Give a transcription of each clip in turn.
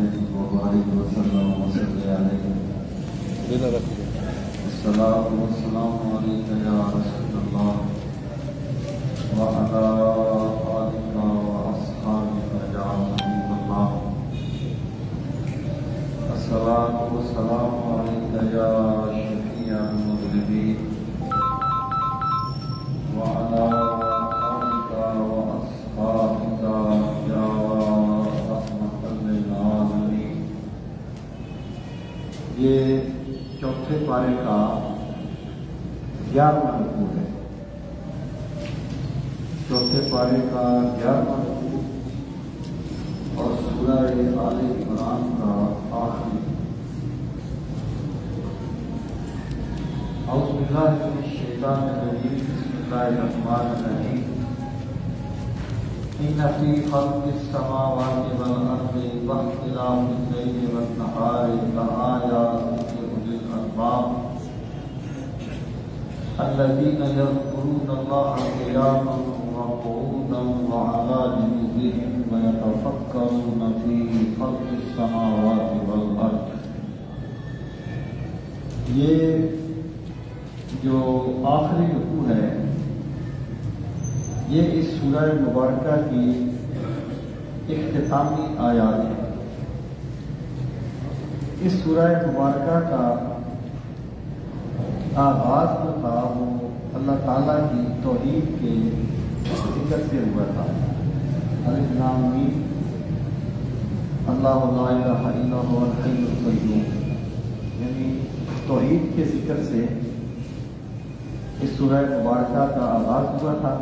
وبارك وسلم وصلى عليه الصلاة والسلام عليك يا رسول الله وعلى آلك وأصحابك يا حبيب الله. الصلاة والسلام عليك يا شفيع المذنبين وعلى آلك وأصحابك يا رحمة للعالمين. یہ چوتھے پارے کا 11واں رکوع ہے. چوتھے پارے کا 11واں رکوع اور سورہ آل عمران کا آخری. اعوذ باللہ من الشیطان الرجیم. بسم اللہ الرحمن الرحیم. ان فی خلق السماوات والارض واختلاف الليل والنهار لآیات لأولی الألباب الذين يذكرون الله قياما وقعودا وعلى جنوبهم ويتفكرون في خلق السماوات والارض. یہ جو آخری رکوع ہے یہ اس سورہ مبارکہ کی اختتامی آیات ہے. اس سورہ مبارکہ کا آغاز جو تھا وہ اللہ تعالیٰ کی توحید کے ذکر سے ہوا تھا. الف لام میم اللہ لا الہ الا هو الحی القیوم، یعنی توحید کے ذکر سے اس سورہ مبارکہ کا آغاز ہوا تھا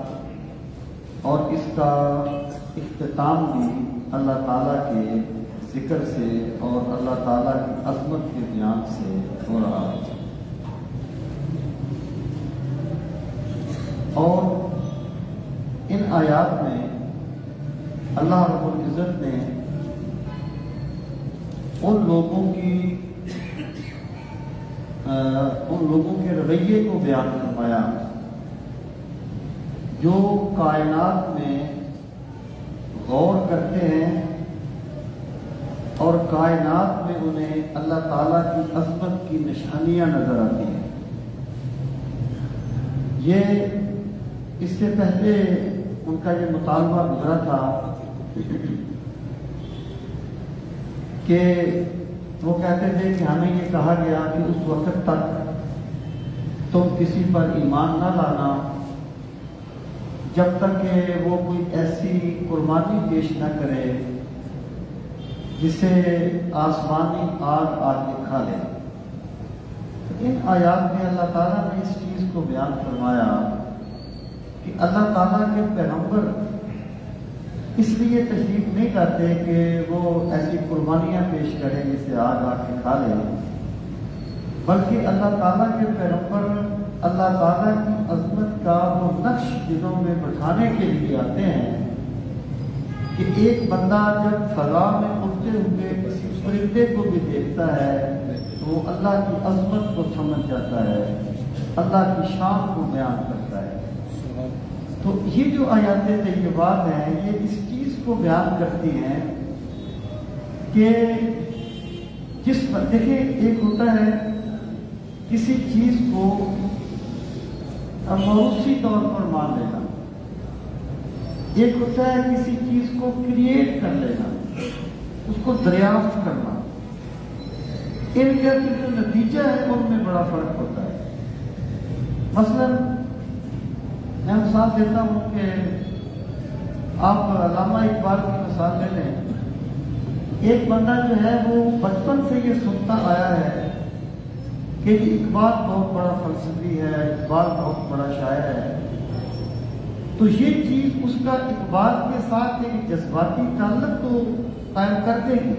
اور اس کا اختتام بھی اللہ تعالیٰ کے ذکر سے اور اللہ تعالیٰ کی عظمت کے بیان سے ہو رہا ہے. اور ان آیات میں اللہ رب العزت نے ان لوگوں کے رویے کو بیان فرمایا جو کائنات میں غور کرتے ہیں اور کائنات میں انہیں اللہ تعالیٰ کی عظمت کی نشانیاں نظر آتی ہیں. یہ اس سے پہلے ان کا یہ مطالبہ گزرا تھا کہ وہ کہتے تھے کہ ہمیں یہ کہا گیا کہ اس وقت تک تم کسی پر ایمان نہ لانا جب تک کہ وہ کوئی ایسی قربانی پیش نہ کرے جسے آسمانی آگ کے کھا لے. ان آیات میں اللہ تعالیٰ نے اس چیز کو بیان فرمایا کہ اللہ تعالیٰ کے پیغمبر اس لیے تشریف نہیں کرتے کہ وہ ایسی قربانیاں پیش کریں جسے آگ کے کھا لے، بلکہ اللہ تعالیٰ کے پیغمبر اللہ تعالیٰ کی عظمت کا وہ نقش دلوں میں بٹھانے کے لیے آتے ہیں کہ ایک بندہ جب فضا میں اڑتے ہوئے کسی پرندے کو بھی دیکھتا ہے تو وہ اللہ کی عظمت کو سمجھ جاتا ہے، اللہ کی شان کو بیان کرتا ہے. تو یہ جو آیات طیبات ہیں یہ اس چیز کو بیان کرتی ہیں کہ جس پر دیکھیں ایک ہوتا ہے کسی چیز کو موروثی طور پر مان لینا، ایک ہوتا ہے کسی چیز کو کریٹ کر لینا، اس کو دریافت کرنا. ان کا جو نتیجہ ہے ان میں بڑا فرق ہوتا ہے. مثلا میں مثال دیتا ہوں کہ آپ علامہ اقبال کی مثال لے لیں. ایک بندہ جو ہے وہ بچپن سے یہ سنتا آیا ہے کہ اقبال بہت بڑا فلسفی ہے، اقبال بہت بڑا شاعر ہے، تو یہ چیز اس کا اقبال کے ساتھ ایک جذباتی تعلق تو قائم کر دے گی،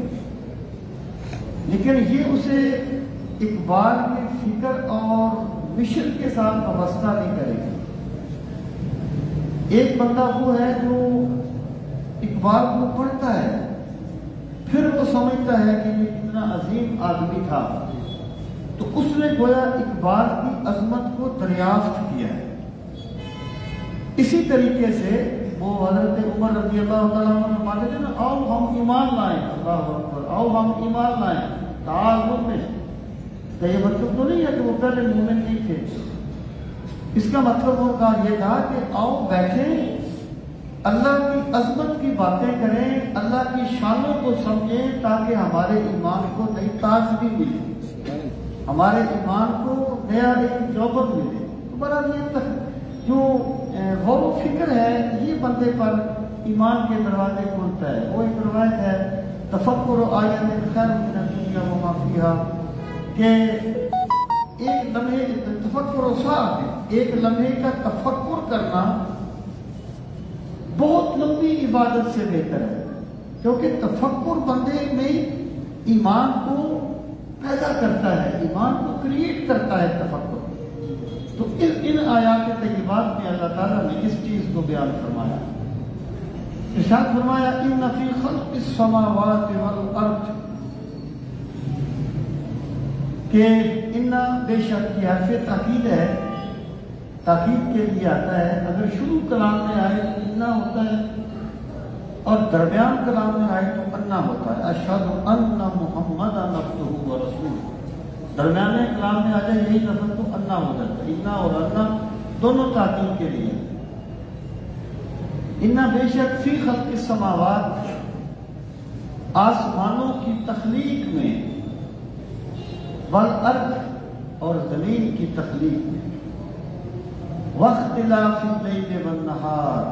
لیکن یہ اسے اقبال کے فکر اور مشن کے ساتھ وابستہ نہیں کرے گی. ایک بندہ وہ ہے جو اقبال کو پڑھتا ہے پھر وہ سمجھتا ہے کہ یہ کتنا عظیم آدمی تھا، تو اس نے گویا اقبال کی عظمت کو دریافت کیا ہے. اسی طریقے سے وہ حضرت عمر رضی اللہ تعالیٰ عنہ فرماتے تھے نا، آؤ ہم ایمان لائیں، اللہ اکبر، آؤ ہم ایمان لائیں، تعال مومن۔ تو یہ مطلب تو نہیں ہے کہ وہ پہلے مومن نہیں تھے، اس کا مطلب ان کا یہ تھا کہ آؤ بیٹھیں، اللہ کی عظمت کی باتیں کریں، اللہ کی شانوں کو سمجھیں، تاکہ ہمارے ایمان کو نئی تازگی ملے، ہمارے ایمان کو نیا ایک جوہر ملے۔ تو بڑا یہ جو غور و فکر ہے یہ بندے پر ایمان کے دروازے کھولتا ہے۔ وہ ایک روایت ہے تفکر آیت خیر من الدنیا وما فیہا، کہ ایک لمحے تفکر و ساعت، ایک لمحے کا تفکر کرنا بہت لمبی عبادت سے بہتر ہے، کیونکہ تفکر بندے میں ایمان کو پیدا کرتا ہے، ایمان کو کریٹ کرتا ہے تفکر۔ تو ان آیات طیبات میں اللہ تعالیٰ نے اس چیز کو بیان فرمایا، ارشاد فرمایا ان فی خلق السماوات والارض، کہ ان بے شک یہ حرف تاکید ہے، تاکید کے لیے آتا ہے۔ اگر شروع کلام میں آئے تو انا ہوتا ہے، اور درمیان کلام میں آئے تو انا ہوتا ہے، اشہد ان محمد عبدہ ورسولہ۔ درمیانے کلام میں آ جائے یہی لفظ تو انا ہو جاتا ہے، انا اور انا دونوں تاکید کے لیے۔ انا بے شک فی خلق السماوات، آسمانوں کی تخلیق میں، والارض اور زمین کی تخلیق میں، واختلاف اللیل والنہار،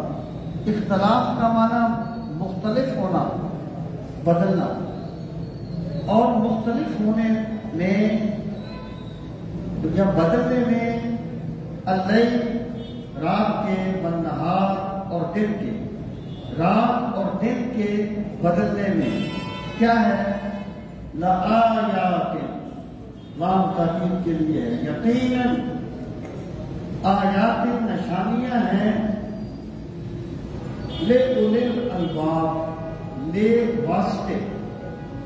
اختلاف کا معنی مختلف ہونا، بدلنا، اور مختلف ہونے میں یا بدلنے میں، اللیل رات کے، والنہار اور دن کے، رات اور دن کے بدلنے میں کیا ہے؟ لآیات، لام تاکید کے لیے ہے، یقیناً آیات نشانیاں ہیں، لے اولی الالباب، لے واسطے،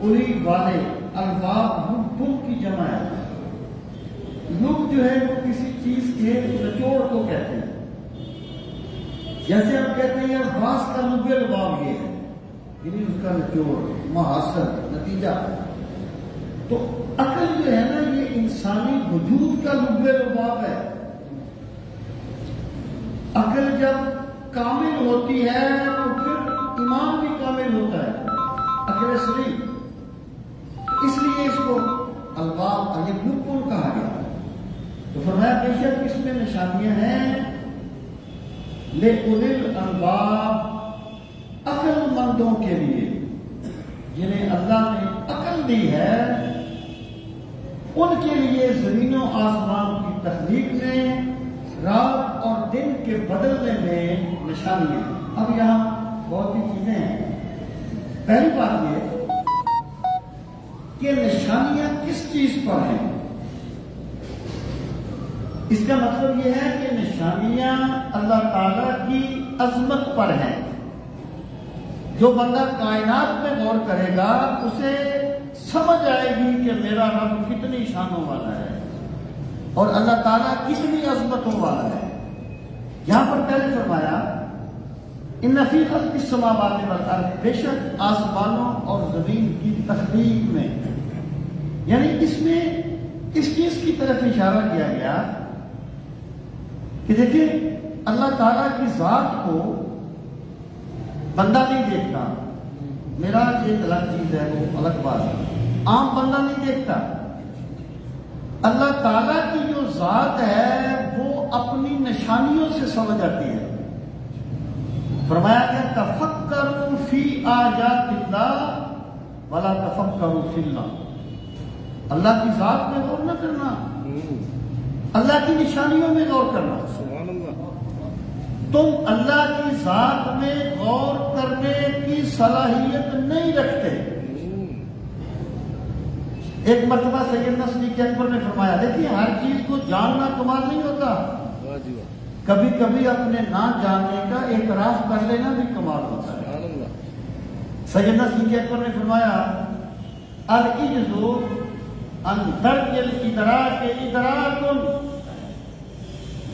اولی والے، الباب لب کی جمع ہے۔ لب جو ہے وہ کسی چیز کے نچوڑ کو کہتے ہیں، جیسے ہم کہتے ہیں یار باس کا لب لباب یہ ہے، یعنی اس کا نچوڑ، محاصل، نتیجہ۔ تو عقل جو ہے نا یہ انسانی وجود کا لب لباب ہے۔ عقل جب کامل ہوتی ہے تو پھر ایمان بھی کامل ہوتا ہے، عقل سلیم۔ اس لیے اس کو الباب یہ لب کہا گیا۔ تو فرمایا بے شک اس میں نشانیاں ہیں، لِأُولِي الْأَلْبَابِ، عقل مندوں کے لیے، جنہیں اللہ نے عقل دی ہے، ان کے لیے زمین و آسمان کی تخلیق میں، رات اور دن کے بدلنے میں نشانیاں۔ اب یہاں بہت سی چیزیں ہیں۔ پہلی بات یہ کہ نشانیاں کس چیز پر ہیں؟ اس کا مطلب یہ ہے کہ نشانیاں اللہ تعالیٰ کی عظمت پر ہیں۔ جو بندہ کائنات میں غور کرے گا اسے سمجھ آئے گی کہ میرا رب کتنی شانوں والا ہے اور اللہ تعالیٰ کتنی عظمتوں والا ہے۔ یہاں پر پہلے فرمایا ان فی خلق السماوات والارض، بے شک آسمانوں اور زمین کی تخلیق میں، یعنی اس میں اس چیز کی طرف اشارہ کیا گیا کہ دیکھیں اللہ تعالیٰ کی ذات کو بندہ نہیں دیکھتا، میرا ایک الگ چیز ہے، وہ الگ بات ہے، عام بندہ نہیں دیکھتا۔ اللہ تعالیٰ کی جو ذات ہے وہ اپنی نشانیوں سے سمجھ آتی ہے۔ فرمایا کہ تفکروا فی آیات اللہ ولا تفکروا فی اللہ، اللہ کی ذات میں غور نہ کرنا، اللہ کی نشانیوں میں غور کرنا۔ تم اللہ کی ذات میں غور کرنے کی صلاحیت نہیں رکھتے۔ ایک مرتبہ سیدنا صدیق اکبر نے فرمایا دیکھیے ہر چیز کو جاننا کمال نہیں ہوتا، کبھی کبھی اپنے نہ جاننے کا اعتراف کر لینا بھی کمال ہوتا ہے۔ سیدنا صدیق اکبر نے فرمایا العجز ان ترک الادراک ادراک،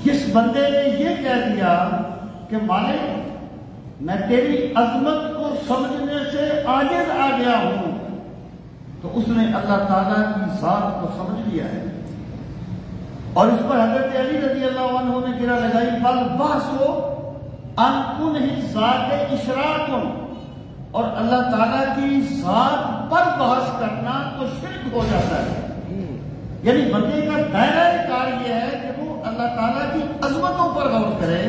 جس بندے نے یہ کہہ دیا کہ مالک میں تیری عظمت کو سمجھنے سے عاجز آ گیا ہوں، تو اس نے اللہ تعالیٰ کی ذات کو سمجھ لیا ہے۔ اور اس پر حضرت علی رضی اللہ عنہ نے گرہ لگائی، بَالْبَحْثُ عَنْ كُنْهِ ذَاتِ إِشْرَاكٌ، اور اللہ تعالیٰ کی ذات پر بحث کرنا تو شرک ہو جاتا ہے۔ یعنی بندے کا دائرہ کار یہ ہے کہ وہ اللہ تعالیٰ کی عظمتوں پر غور کرے،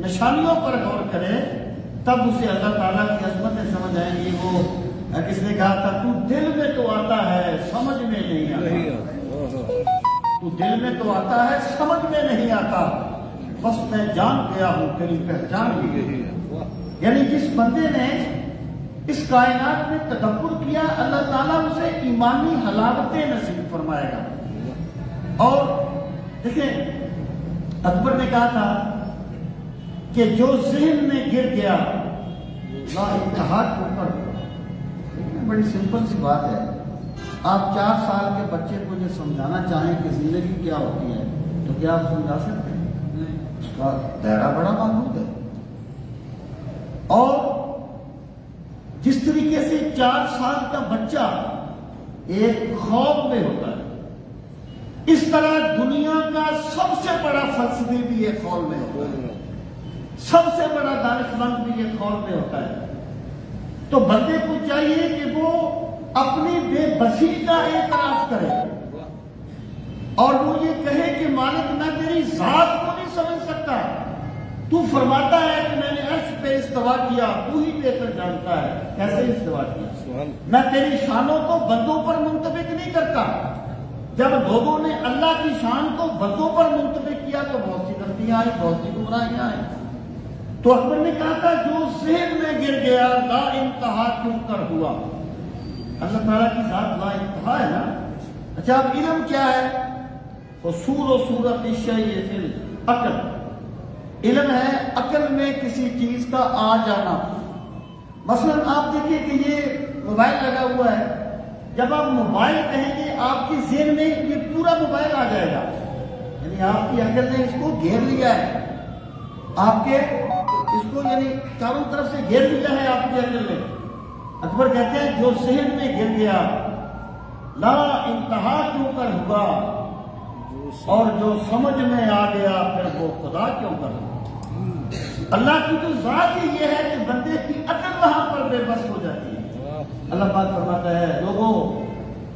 نشانیوں پر غور کرے، تب اسے اللہ تعالیٰ کی عظمتیں سمجھ آئیں گی۔ وہ کس نے کہا تھا، تو دل میں تو آتا ہے سمجھ میں نہیں آتا، تو دل میں تو آتا ہے سمجھ میں نہیں آتا، بس میں جان گیا ہوں تیری پہچان بھی گئی ہے۔ یعنی جس بندے نے اس کائنات میں تدبر کیا، اللہ تعالیٰ اسے ایمانی حلاوتیں نصیب فرمائے گا۔ اور دیکھیں اکبر نے کہا تھا کہ جو ذہن میں گر گیا لا انتہا کو کر، بڑی سمپل سی بات ہے۔ آپ 4 سال کے بچے کو جو سمجھانا چاہیں کہ زندگی کیا ہوتی ہے تو کیا آپ سمجھا سکتے ہیں؟ اس کا دائرہ بڑا محدود ہے۔ اور جس طریقے سے 4 سال کا بچہ ایک خواب میں ہوتا ہے، اس طرح دنیا کا سب سے بڑا فلسفی بھی ایک خواب میں ہوتا ہے، سب سے بڑا دانش مند بھی ایک خواب میں ہوتا ہے۔ تو بندے کو چاہیے کہ وہ اپنی بے بسی کا اعتراف کرے اور وہ یہ کہے کہ مالک میں تیری ذات کو نہیں سمجھ سکتا، تو فرماتا ہے کہ میں نے عرش پہ استوا کیا، تو ہی بہتر جانتا ہے کیسے استوا کیا۔ میں تیری شانوں کو بندوں پر منطبق نہیں کرتا۔ جب لوگوں نے اللہ کی شان کو بندوں پر منطبق کیا تو بہت سی غلطیاں آئی، بہت سی گمراہیاں آئی۔ تو اکبر نے کہا تھا جو ذہن میں گر گیا لا انتہا کیوں کر ہوا۔ اللہ تعالیٰ کی ذات لا انتہا ہے نا۔ اچھا اب علم کیا ہے؟ حصول و صورت الشیء فی العقل، علم ہے عقل میں کسی چیز کا آ جانا۔ مثلا آپ دیکھیں کہ یہ موبائل لگا ہوا ہے، جب آپ موبائل کہیں گے آپ کے ذہن میں یہ پورا موبائل آ جائے گا، یعنی آپ کی عقل نے اس کو گھیر لیا ہے، آپ کے اس کو یعنی چاروں طرف سے گھیر لیا ہے آپ کی عقل نے۔ اکبر کہتے ہیں جو ذہن میں گر گیا لا انتہا کیوں کر ہوا، اور جو سمجھ میں آ گیا پھر وہ خدا کیوں کر ہوا۔ اللہ کی تو ذات ہی یہ ہے کہ بندے کی عقل وہاں پر بے بس ہو جاتی ہے۔ اللہ پاک فرماتا ہے لوگوں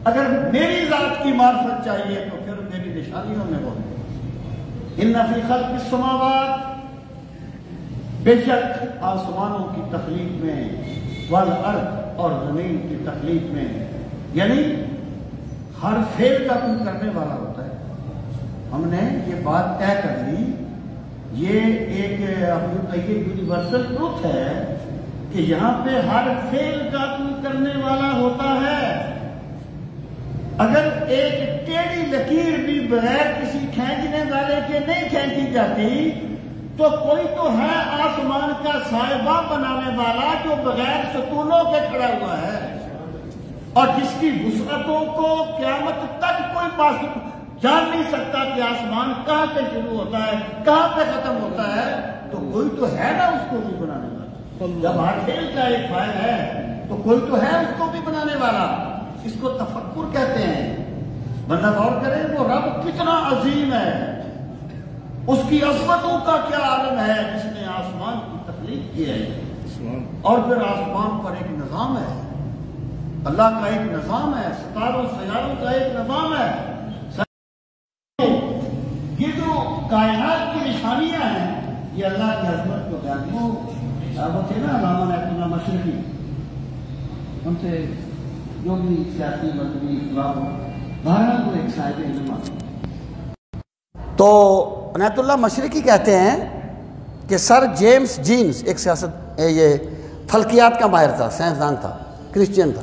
اگر میری ذات کی معرفت چاہیے تو پھر میری نشانیوں میں بولو۔ ان فی خلق السماوات، بے شک آسمانوں کی تخلیق میں، والارض اور زمین کی تخلیق میں، یعنی ہر فعل کا کوئی کرنے والا ہوتا ہے۔ ہم نے یہ بات طے کر لی، یہ ایک یونیورسل ٹروتھ ہے کہ یہاں پہ ہر فعل کا کوئی کرنے والا ہوتا ہے۔ اگر ایک ٹیڑھی لکیر بھی بغیر کسی کھینچنے والے کے نہیں کھینچی جاتی تو کوئی تو ہے آسمان کا صاحبہ بنانے والا جو بغیر ستونوں کے کھڑا ہوا ہے، اور جس کی وسعتوں کو قیامت تک کوئی جان نہیں سکتا کہ آسمان کہاں سے شروع ہوتا ہے کہاں پہ ختم ہوتا ہے، تو کوئی تو ہے نا اس کو بھی بنانے والا۔ جب ہر فعل کا ایک فاعل ہے تو کوئی تو ہے اس کو بھی بنانے والا۔ اس کو تفکر کہتے ہیں۔ بندہ غور کرے وہ رب کتنا عظیم ہے، اس کی عظمتوں کا کیا عالم ہے جس نے آسمان کی تخلیق کی ہے، اور پھر آسمان پر ایک نظام ہے، اللہ کا ایک نظام ہے، ستاروں سیاروں کا ایک نظام ہے۔ یہ جو کائنات کی نشانیاں ہیں یہ اللہ کی عظمت کو بیان وہ تھے نا علامہ نیت اللہ مشرقی، ان سے جو بھی سیاسی مذہبی اختلاف ہو بہرحال وہ ایک صاحب علم آتے۔ تو عنایت اللہ مشرقی کہتے ہیں کہ سر جیمز جینز ایک یہ فلکیات کا ماہر تھا، سائنسدان تھا، کرسچین تھا،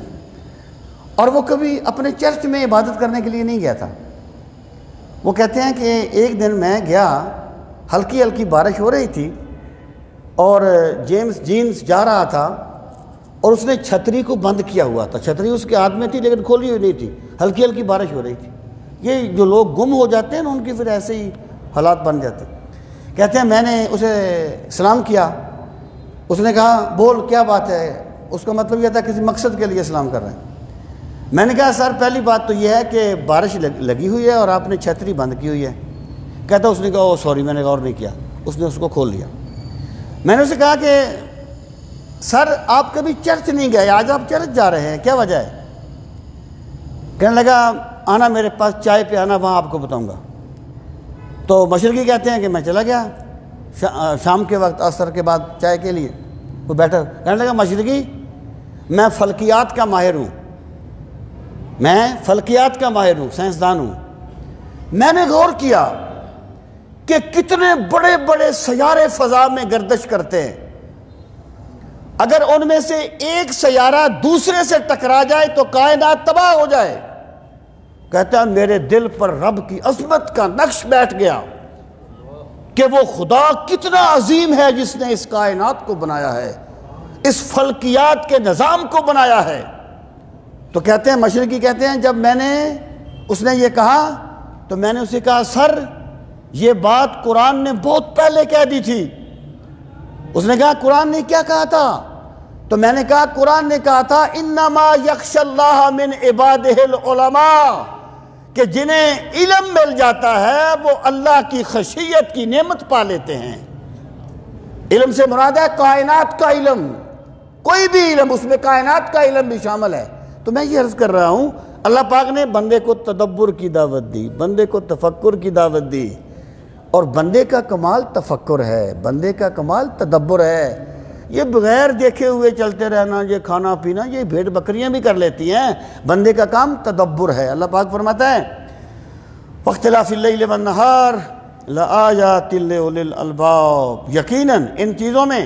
اور وہ کبھی اپنے چرچ میں عبادت کرنے کے لیے نہیں گیا تھا۔ وہ کہتے ہیں کہ ایک دن میں گیا، ہلکی ہلکی بارش ہو رہی تھی اور جیمز جینز جا رہا تھا اور اس نے چھتری کو بند کیا ہوا تھا، چھتری اس کے ہاتھ میں تھی لیکن کھولی ہوئی نہیں تھی، ہلکی ہلکی بارش ہو رہی تھی۔ یہ جو لوگ گم ہو جاتے ہیں نا ان کی پھر ایسے ہی حالات بن جاتے ہیں۔ کہتے ہیں میں نے اسے سلام کیا، اس نے کہا بول کیا بات ہے، اس کا مطلب یہ تھا کسی مقصد کے لیے اسلام کر رہے ہیں۔ میں نے کہا سر پہلی بات تو یہ ہے کہ بارش لگی ہوئی ہے اور آپ نے چھتری بند کی ہوئی ہے۔ کہتا اس نے کہا او سوری میں نے غور نہیں کیا، اس نے اس کو کھول لیا۔ میں نے اسے کہا کہ سر آپ کبھی چرچ نہیں گئے، آج آپ چرچ جا رہے ہیں، کیا وجہ ہے؟ کہنے لگا آنا میرے پاس چائے پہ آنا، وہاں آپ کو بتاؤں گا۔ تو مشرقی کہتے ہیں کہ میں چلا گیا شام کے وقت عصر کے بعد چائے کے لیے، وہ بیٹھا کہنے لگا مشرقی میں فلکیات کا ماہر ہوں، میں فلکیات کا ماہر ہوں، سائنسدان ہوں۔ میں نے غور کیا کہ کتنے بڑے بڑے سیارے فضا میں گردش کرتے ہیں، اگر ان میں سے ایک سیارہ دوسرے سے ٹکرا جائے تو کائنات تباہ ہو جائے۔ کہتا ہے میرے دل پر رب کی عظمت کا نقش بیٹھ گیا کہ وہ خدا کتنا عظیم ہے جس نے اس کائنات کو بنایا ہے، اس فلکیات کے نظام کو بنایا ہے۔ تو کہتے ہیں مشرقی کہتے ہیں جب اس نے یہ کہا تو میں نے اسے کہا سر یہ بات قرآن نے بہت پہلے کہہ دی تھی۔ اس نے کہا قرآن نے کیا کہا تھا؟ تو میں نے کہا قرآن نے کہا تھا انما یخشی اللہ من عبادہ العلماء، کہ جنہیں علم مل جاتا ہے وہ اللہ کی خشیت کی نعمت پا لیتے ہیں۔ علم سے مراد ہے کائنات کا علم، کوئی بھی علم، اس میں کائنات کا علم بھی شامل ہے۔ تو میں یہ عرض کر رہا ہوں اللہ پاک نے بندے کو تدبر کی دعوت دی، بندے کو تفکر کی دعوت دی، اور بندے کا کمال تفکر ہے، بندے کا کمال تدبر ہے۔ یہ بغیر دیکھے ہوئے چلتے رہنا، یہ کھانا پینا، یہ بھیڑ بکریاں بھی کر لیتی ہیں، بندے کا کام تدبر ہے۔ اللہ پاک فرماتا ہے واختلاف اللیل والنہار لآیات لأولی الالباب، یقیناً ان چیزوں میں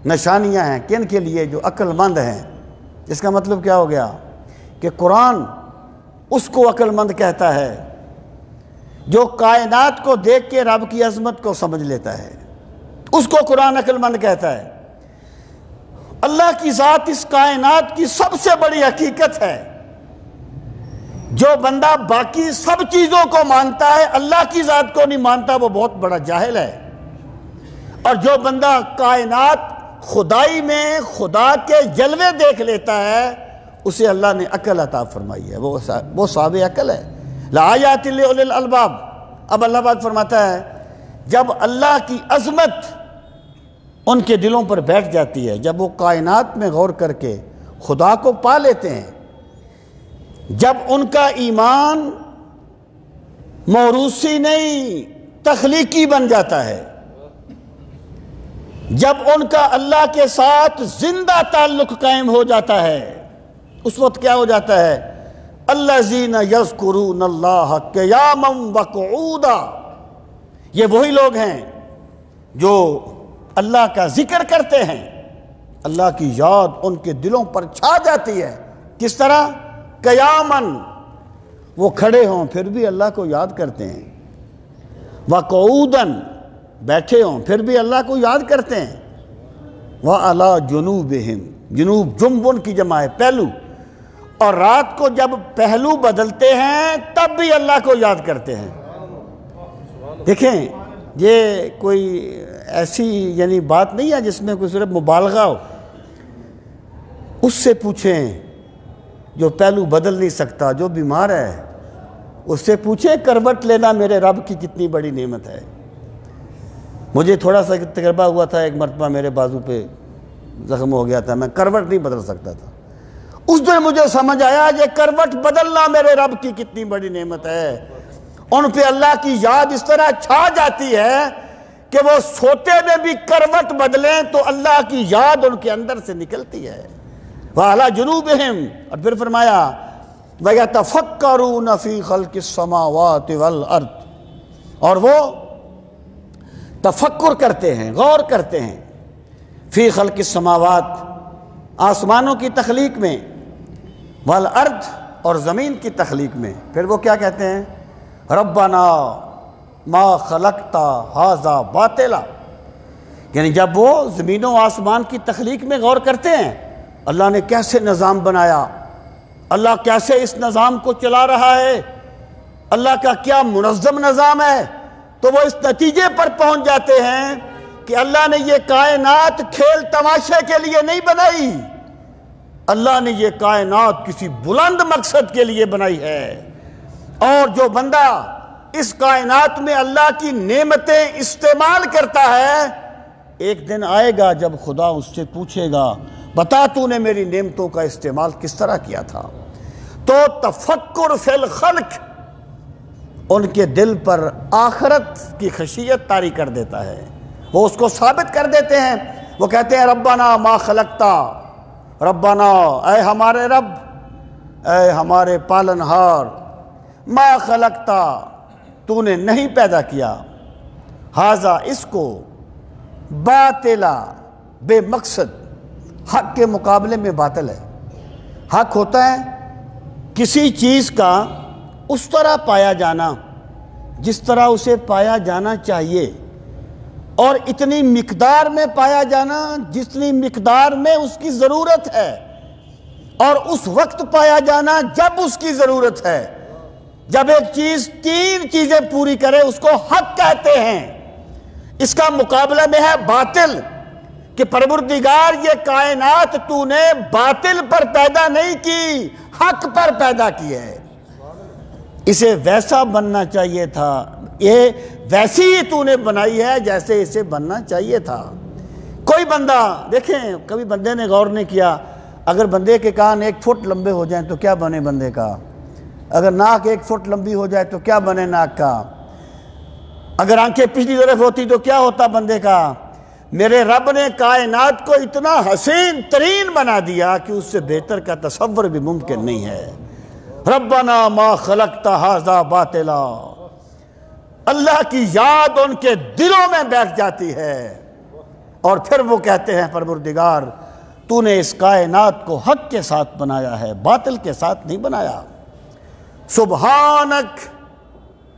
نشانیاں ہیں کن کے لیے؟ جو عقل مند ہیں۔ اس کا مطلب کیا ہو گیا کہ قرآن اس کو عقل مند کہتا ہے جو کائنات کو دیکھ کے رب کی عظمت کو سمجھ لیتا ہے، اس کو قرآن عقل مند کہتا ہے۔ اللہ کی ذات اس کائنات کی سب سے بڑی حقیقت ہے۔ جو بندہ باقی سب چیزوں کو مانتا ہے اللہ کی ذات کو نہیں مانتا وہ بہت بڑا جاہل ہے۔ اور جو بندہ کائنات خدائی میں خدا کے جلوے دیکھ لیتا ہے اسے اللہ نے عقل عطا فرمائی ہے، وہ صاحب عقل ہے۔ لآیات لأولی الالباب۔ اب اللہ پاک فرماتا ہے جب اللہ کی عظمت ان کے دلوں پر بیٹھ جاتی ہے، جب وہ کائنات میں غور کر کے خدا کو پا لیتے ہیں، جب ان کا ایمان موروثی نہیں تخلیقی بن جاتا ہے، جب ان کا اللہ کے ساتھ زندہ تعلق قائم ہو جاتا ہے، اس وقت کیا ہو جاتا ہے؟ الذین یذکرون اللہ قیاما وقعودا، یہ وہی لوگ ہیں جو اللہ کا ذکر کرتے ہیں، اللہ کی یاد ان کے دلوں پر چھا جاتی ہے۔ کس طرح؟ قیاماً، وہ کھڑے ہوں پھر بھی اللہ کو یاد کرتے ہیں، وقعوداً، بیٹھے ہوں پھر بھی اللہ کو یاد کرتے ہیں، وعلی جنوبہم، جنوب جنب ان کی جمع ہے پہلو، اور رات کو جب پہلو بدلتے ہیں تب بھی اللہ کو یاد کرتے ہیں۔ دیکھیں یہ کوئی ایسی یعنی بات نہیں ہے جس میں کوئی صرف مبالغہ ہو۔ اس سے پوچھیں جو پہلو بدل نہیں سکتا، جو بیمار ہے، اس سے پوچھیں کروٹ لینا میرے رب کی کتنی بڑی نعمت ہے۔ مجھے تھوڑا سا تجربہ ہوا تھا، ایک مرتبہ میرے بازو پہ زخم ہو گیا تھا، میں کروٹ نہیں بدل سکتا تھا۔ اس دن مجھے سمجھ آیا یہ کروٹ بدلنا میرے رب کی کتنی بڑی نعمت ہے۔ ان پہ اللہ کی یاد اس طرح چھا جاتی ہے کہ وہ سوتے میں بھی کروٹ بدلیں تو اللہ کی یاد ان کے اندر سے نکلتی ہے۔ وَعَلَى جُنُوبِهِمْ، اور پھر فرمایا وَيَتَفَكَّرُونَ فِي خَلْقِ السَّمَاوَاتِ وَالْأَرْضِ، اور وہ تفکر کرتے ہیں، غور کرتے ہیں، فی خلق السماوات، آسمانوں کی تخلیق میں، والارض، اور زمین کی تخلیق میں۔ پھر وہ کیا کہتے ہیں؟ ربنا ما خلقت ھذا باطلا، یعنی جب وہ زمین و آسمان کی تخلیق میں غور کرتے ہیں اللہ نے کیسے نظام بنایا، اللہ کیسے اس نظام کو چلا رہا ہے، اللہ کا کیا منظم نظام ہے، تو وہ اس نتیجے پر پہنچ جاتے ہیں کہ اللہ نے یہ کائنات کھیل تماشے کے لیے نہیں بنائی، اللہ نے یہ کائنات کسی بلند مقصد کے لیے بنائی ہے، اور جو بندہ اس کائنات میں اللہ کی نعمتیں استعمال کرتا ہے، ایک دن آئے گا جب خدا اس سے پوچھے گا بتا تو نے میری نعمتوں کا استعمال کس طرح کیا تھا۔ تو تفکر فی الخلق ان کے دل پر آخرت کی خشیت طاری کر دیتا ہے، وہ اس کو ثابت کر دیتے ہیں۔ وہ کہتے ہیں ربنا ما خلقتا، ربنا اے ہمارے رب، اے ہمارے پالنہار، ما خلقتا تو نے نہیں پیدا کیا، ھذا اس کو، باطلا بے مقصد، حق کے مقابلے میں باطل ہے۔ حق ہوتا ہے کسی چیز کا اس طرح پایا جانا جس طرح اسے پایا جانا چاہیے، اور اتنی مقدار میں پایا جانا جتنی مقدار میں اس کی ضرورت ہے، اور اس وقت پایا جانا جب اس کی ضرورت ہے۔ جب ایک چیز 3 چیزیں پوری کرے اس کو حق کہتے ہیں۔ اس کا مقابلہ میں ہے باطل، کہ پروردگار یہ کائنات تو نے باطل پر پیدا نہیں کی، حق پر پیدا کی ہے۔ اسے ویسا بننا چاہیے تھا، یہ ویسی ہی تو نے بنائی ہے جیسے اسے بننا چاہیے تھا۔ کوئی بندہ دیکھیں، کبھی بندے نے غور نہیں کیا اگر بندے کے کان 1 فٹ لمبے ہو جائیں تو کیا بنے بندے کا، اگر ناک 1 فٹ لمبی ہو جائے تو کیا بنے ناک کا، اگر آنکھیں پچھلی طرف ہوتی تو کیا ہوتا بندے کا۔ میرے رب نے کائنات کو اتنا حسین ترین بنا دیا کہ اس سے بہتر کا تصور بھی ممکن نہیں ہے۔ ربنا ما خلقت ھذا باطلا، اللہ کی یاد ان کے دلوں میں بیٹھ جاتی ہے، اور پھر وہ کہتے ہیں پروردگار تو نے اس کائنات کو حق کے ساتھ بنایا ہے، باطل کے ساتھ نہیں بنایا۔ سبحانک،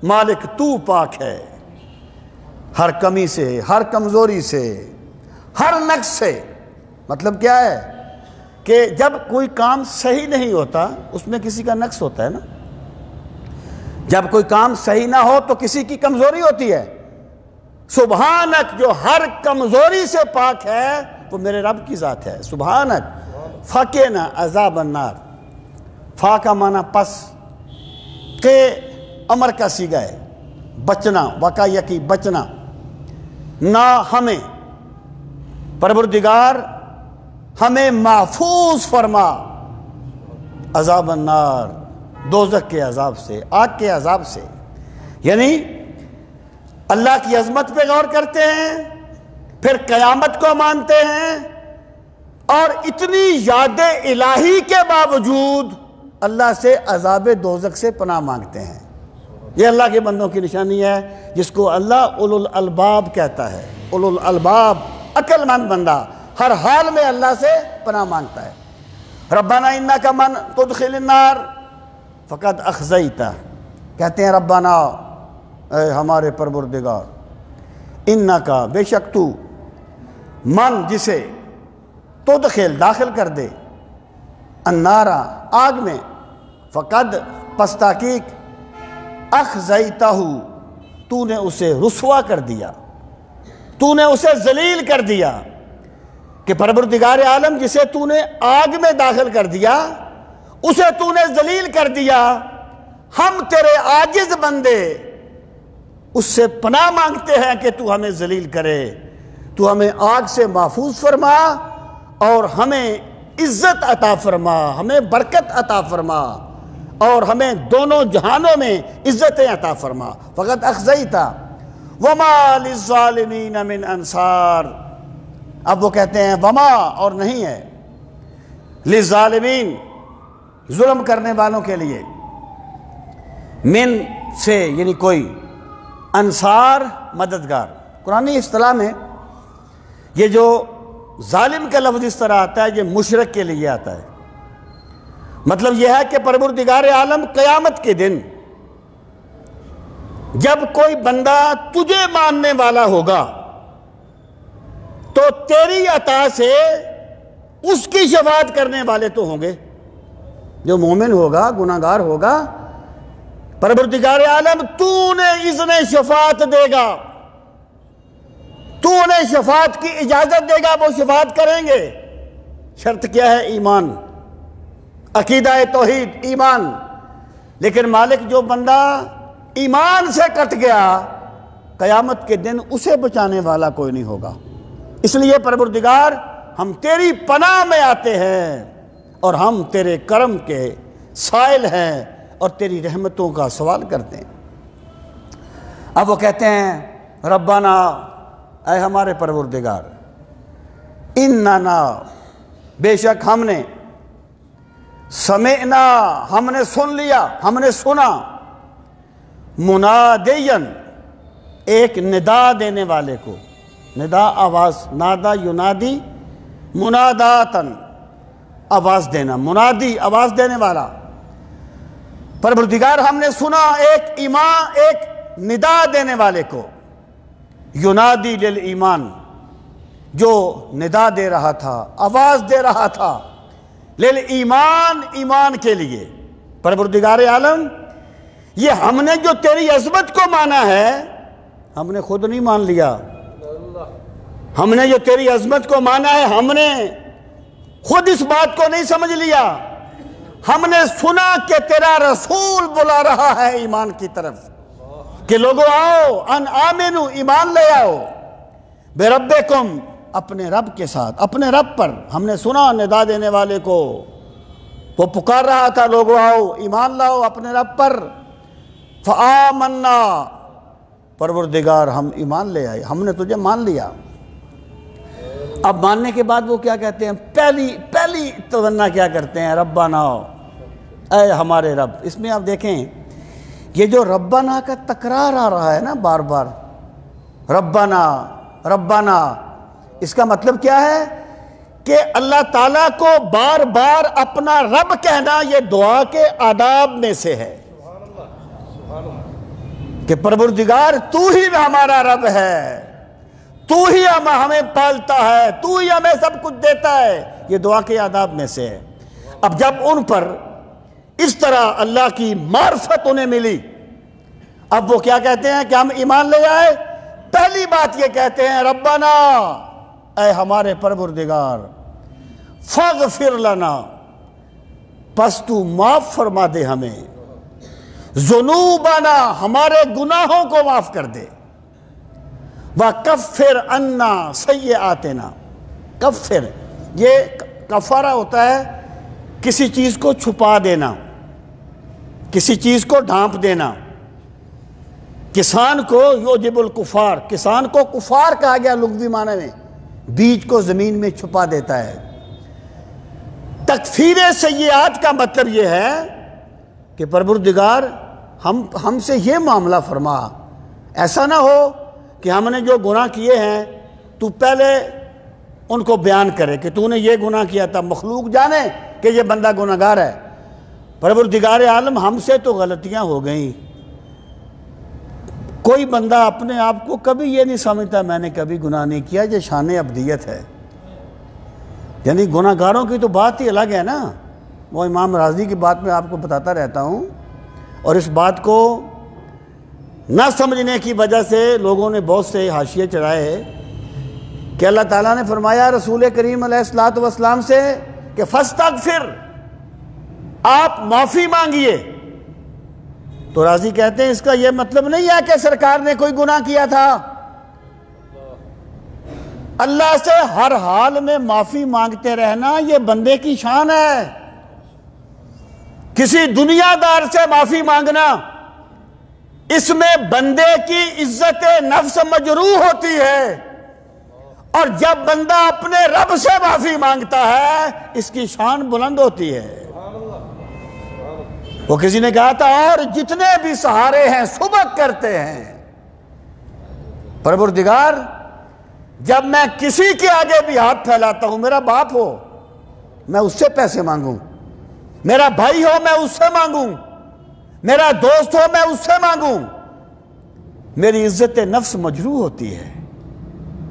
مالک تو پاک ہے ہر کمی سے، ہر کمزوری سے، ہر نقص سے۔ مطلب کیا ہے کہ جب کوئی کام صحیح نہیں ہوتا اس میں کسی کا نقص ہوتا ہے نا، جب کوئی کام صحیح نہ ہو تو کسی کی کمزوری ہوتی ہے۔ سبحانک، جو ہر کمزوری سے پاک ہے وہ میرے رب کی ذات ہے۔ سبحانک فقنا عذاب النار، فا کا معنی پس، کہ امر کا صیغہ ہے، بچنا، وقع یقی بچنا، نہ ہمیں پروردگار ہمیں محفوظ فرما عذاب النار، دوزخ کے عذاب سے، آگ کے عذاب سے۔ یعنی اللہ کی عظمت پہ غور کرتے ہیں، پھر قیامت کو مانتے ہیں، اور اتنی یاد الہی کے باوجود اللہ سے عذاب دوزخ سے پناہ مانگتے ہیں۔ یہ اللہ کے بندوں کی نشانی ہے، جس کو اللہ اولو الالباب کہتا ہے۔ اولو الالباب، عقل مند بندہ ہر حال میں اللہ سے پناہ مانگتا ہے۔ ربنا انک من تدخل النار فقد اخزیتہ، کہتے ہیں ربنا اے ہمارے پروردگار، انک بے شک تو، من جسے، تدخل داخل کر دے، النار آگ میں، فقد پس تحقیق، اخزیتہ تو نے اسے رسوا کر دیا، تو نے اسے ذلیل کر دیا۔ کہ پروردگار عالم جسے تو نے آگ میں داخل کر دیا اسے تو نے ذلیل کر دیا، ہم تیرے عاجز بندے اس سے پناہ مانگتے ہیں کہ تو ہمیں ذلیل کرے، تو ہمیں آگ سے محفوظ فرما، اور ہمیں عزت عطا فرما، ہمیں برکت عطا فرما، اور ہمیں دونوں جہانوں میں عزتیں عطا فرما۔ فقط اخزیتہ وما للظالمین من انصار، اب وہ کہتے ہیں وما، اور نہیں ہے، للظالمین ظلم کرنے والوں کے لیے، من سے یعنی کوئی، انصار مددگار۔ قرآنی اصطلاح میں یہ جو ظالم کا لفظ اس طرح آتا ہے یہ مشرک کے لیے آتا ہے۔ مطلب یہ ہے کہ پروردگار عالم قیامت کے دن جب کوئی بندہ تجھے ماننے والا ہوگا تو تیری عطا سے اس کی شفاعت کرنے والے تو ہوں گے، جو مومن ہوگا، گناہگار ہوگا، پروردگار عالم تو نے اذن شفاعت دے گا، تو انہیں شفاعت کی اجازت دے گا، وہ شفاعت کریں گے۔ شرط کیا ہے؟ ایمان، عقیدہ توحید ایمان. لیکن مالک جو بندہ ایمان سے کٹ گیا قیامت کے دن اسے بچانے والا کوئی نہیں ہوگا. اس لیے پروردگار ہم تیری پناہ میں آتے ہیں اور ہم تیرے کرم کے سائل ہیں اور تیری رحمتوں کا سوال کرتے ہیں. اب وہ کہتے ہیں ربنا اے ہمارے پروردگار اننا بے شک ہم نے سمعنا ہم نے سن لیا ہم نے سنا منادین ایک ندا دینے والے کو. ندا آواز نادا ینادی مناداتن آواز دینا منادی آواز دینے والا. پروردگار ہم نے سنا ایک ندا دینے والے کو ینادی للایمان جو ندا دے رہا تھا آواز دے رہا تھا للایمان ایمان کے لیے. پروردگار عالم یہ ہم نے جو تیری عظمت کو مانا ہے ہم نے خود نہیں مان لیا. ہم نے جو تیری عظمت کو مانا ہے ہم نے خود اس بات کو نہیں سمجھ لیا. ہم نے سنا کہ تیرا رسول بلا رہا ہے ایمان کی طرف کہ لوگوں آؤ ان آمنو ایمان لے آؤ بربکم اپنے رب کے ساتھ اپنے رب پر. ہم نے سنا ندا دینے والے کو وہ پکار رہا تھا لوگوں آؤ ایمان لاؤ اپنے رب پر. فآمنا پروردگار ہم ایمان لے آئے ہم نے تجھے مان لیا. اب ماننے کے بعد وہ کیا کہتے ہیں پہلی تمنا کیا کرتے ہیں ربنا اے ہمارے رب. اس میں آپ دیکھیں یہ جو ربنا کا تکرار آ رہا ہے نا بار بار ربنا ربنا اس کا مطلب کیا ہے کہ اللہ تعالیٰ کو بار بار اپنا رب کہنا یہ دعا کے آداب میں سے ہے کہ پروردگار تو ہی ہمارا رب ہے تو ہی ہمیں پالتا ہے تو ہی ہمیں سب کچھ دیتا ہے. یہ دعا کے آداب میں سے ہے. اب جب ان پر اس طرح اللہ کی معرفت انہیں ملی اب وہ کیا کہتے ہیں کہ ہم ایمان لے آئے. پہلی بات یہ کہتے ہیں ربنا اے ہمارے پروردگار فاغفر لنا پس تو معاف فرما دے ہمیں ذنوبنا ہمارے گناہوں کو معاف کر دے وَكَفِّرْ عَنَّا سَيِّئَاتِنَا. کفر یہ کفارہ ہوتا ہے کسی چیز کو چھپا دینا کسی چیز کو ڈھانپ دینا. کسان کو یوجب الکفار کسان کو کفار کہا گیا لغوی معنی میں بیج کو زمین میں چھپا دیتا ہے. تکفیر سیئات کا مطلب یہ ہے کہ پروردگار ہم سے یہ معاملہ فرما ایسا نہ ہو کہ ہم نے جو گناہ کیے ہیں تو پہلے ان کو بیان کرے کہ تو نے یہ گناہ کیا تھا مخلوق جانے کہ یہ بندہ گناہگار ہے. پروردگار عالم ہم سے تو غلطیاں ہو گئیں. کوئی بندہ اپنے آپ کو کبھی یہ نہیں سمجھتا میں نے کبھی گناہ نہیں کیا یہ شان ابدیت ہے. یعنی گناہگاروں کی تو بات ہی الگ ہے نا. وہ امام راضی کی بات میں آپ کو بتاتا رہتا ہوں اور اس بات کو نہ سمجھنے کی وجہ سے لوگوں نے بہت سے حاشیے چڑھائے کہ اللہ تعالیٰ نے فرمایا رسول کریم علیہ الصلوۃ والسلام سے کہ فاستغفر آپ معافی مانگیے. تو راضی کہتے ہیں اس کا یہ مطلب نہیں ہے کہ سرکار نے کوئی گناہ کیا تھا. اللہ سے ہر حال میں معافی مانگتے رہنا یہ بندے کی شان ہے. کسی دنیا دار سے معافی مانگنا اس میں بندے کی عزت نفس مجروح ہوتی ہے اور جب بندہ اپنے رب سے معافی مانگتا ہے اس کی شان بلند ہوتی ہے. وہ کسی نے کہا تھا اور جتنے بھی سہارے ہیں سبق کرتے ہیں. پروردگار جب میں کسی کے آگے بھی ہاتھ پھیلاتا ہوں میرا باپ ہو میں اس سے پیسے مانگوں میرا بھائی ہو میں اس سے مانگوں میرا دوست ہو میں اس سے مانگوں میری عزت نفس مجروح ہوتی ہے.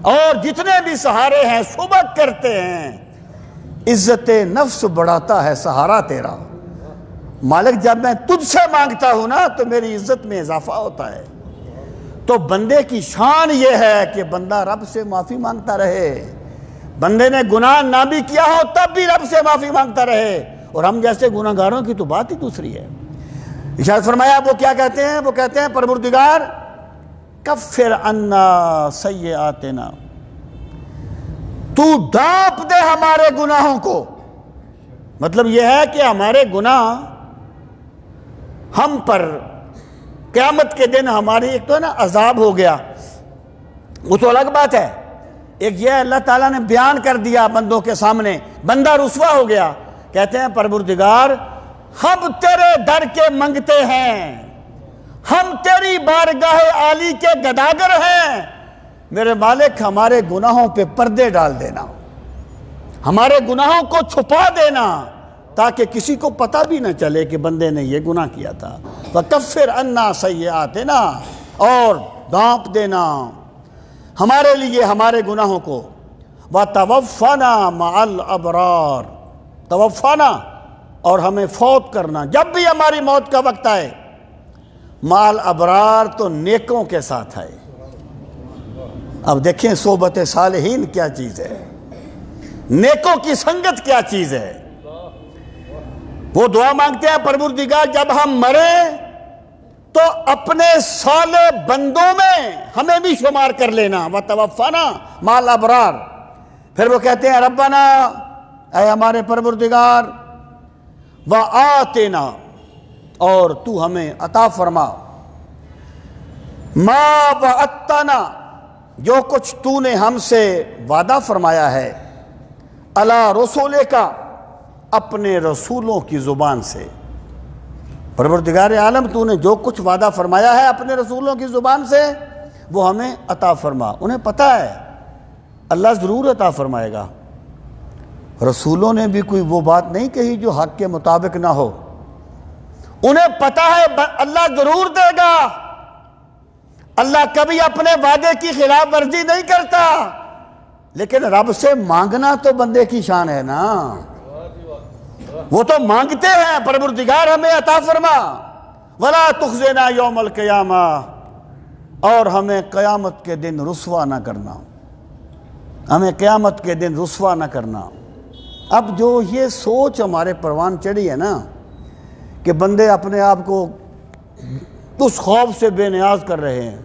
اور جتنے بھی سہارے ہیں سبق کرتے ہیں عزت نفس بڑھاتا ہے سہارا تیرا. مالک جب میں تجھ سے مانگتا ہوں نا تو میری عزت میں اضافہ ہوتا ہے. تو بندے کی شان یہ ہے کہ بندہ رب سے معافی مانگتا رہے. بندے نے گناہ نہ بھی کیا ہو تب بھی رب سے معافی مانگتا رہے اور ہم جیسے گناہگاروں کی تو بات ہی دوسری ہے۔ ارشاد فرمایا وہ کیا کہتے ہیں؟ وہ کہتے ہیں پروردگار کفر عنا سیئاتنا، تو ڈانپ دے ہمارے گناہوں کو۔ مطلب یہ ہے کہ ہمارے گناہ ہم پر قیامت کے دن ہماری ایک تو ہے نا عذاب ہو گیا، وہ تو الگ بات ہے۔ ایک یہ اللہ تعالیٰ نے بیان کر دیا بندوں کے سامنے، بندہ رسوا ہو گیا۔ کہتے ہیں پروردگار ہم تیرے در کے منگتے ہیں، ہم تیری بارگاہ عالی کے گداگر ہیں، میرے مالک ہمارے گناہوں پہ پردے ڈال دینا، ہمارے گناہوں کو چھپا دینا، تاکہ کسی کو پتہ بھی نہ چلے کہ بندے نے یہ گناہ کیا تھا۔ وَكَفِّرْ عَنَّا سَيِّئَاتِنَا، اور ڈانپ دینا ہمارے لیے ہمارے گناہوں کو۔ وَتَوَفَّنَا مَعَ الْأَبْرَارِ، توفانا، اور ہمیں فوت کرنا جب بھی ہماری موت کا وقت آئے، مَعَ الْأَبْرَارِ تو نیکوں کے ساتھ آئے۔ اب دیکھیں صحبت صالحین کیا چیز ہے، نیکوں کی سنگت کیا چیز ہے۔ وہ دعا مانگتے ہیں پروردگار جب ہم مریں تو اپنے صالح بندوں میں ہمیں بھی شمار کر لینا، وَتَوَفَّنَا مَعَ الْأَبْرَارِ۔ پھر وہ کہتے ہیں ربنا، اے ہمارے پروردگار، وَآتِنَا، اور تو ہمیں عطا فرما، مَا وَعَدتَنَا، جو کچھ تو نے ہم سے وعدہ فرمایا ہے، عَلَى رُسُولِکَ، اپنے رسولوں کی زبان سے۔ پروردگار عالم تو نے جو کچھ وعدہ فرمایا ہے اپنے رسولوں کی زبان سے وہ ہمیں عطا فرما۔ انہیں پتہ ہے اللہ ضرور عطا فرمائے گا، رسولوں نے بھی کوئی وہ بات نہیں کہی جو حق کے مطابق نہ ہو، انہیں پتہ ہے اللہ ضرور دے گا۔ اللہ کبھی اپنے وعدے کی خلاف ورزی نہیں کرتا، لیکن رب سے مانگنا تو بندے کی شان ہے نا، وہ تو مانگتے ہیں پروردگار ہمیں عطا فرما، وَلَا تُخْزِنَا يَوْمَ الْقِيَامَةِ، اور ہمیں قیامت کے دن رسوا نہ کرنا، ہمیں قیامت کے دن رسوا نہ کرنا۔ اب جو یہ سوچ ہمارے پروان چڑھی ہے نا کہ بندے اپنے آپ کو اس خوف سے بے نیاز کر رہے ہیں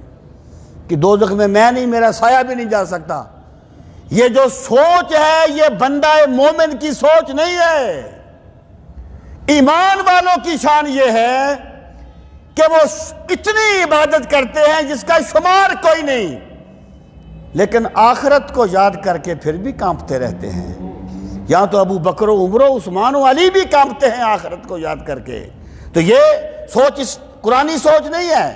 کہ دوزخ میں نہیں، میرا سایہ بھی نہیں جا سکتا، یہ جو سوچ ہے یہ بندہ مومن کی سوچ نہیں ہے۔ ایمان والوں کی شان یہ ہے کہ وہ اتنی عبادت کرتے ہیں جس کا شمار کوئی نہیں، لیکن آخرت کو یاد کر کے پھر بھی کانپتے رہتے ہیں۔ یہاں تو ابو بکر و عمر و عثمان و علی بھی کانپتے ہیں آخرت کو یاد کر کے۔ تو یہ سوچ قرآنی سوچ نہیں ہے۔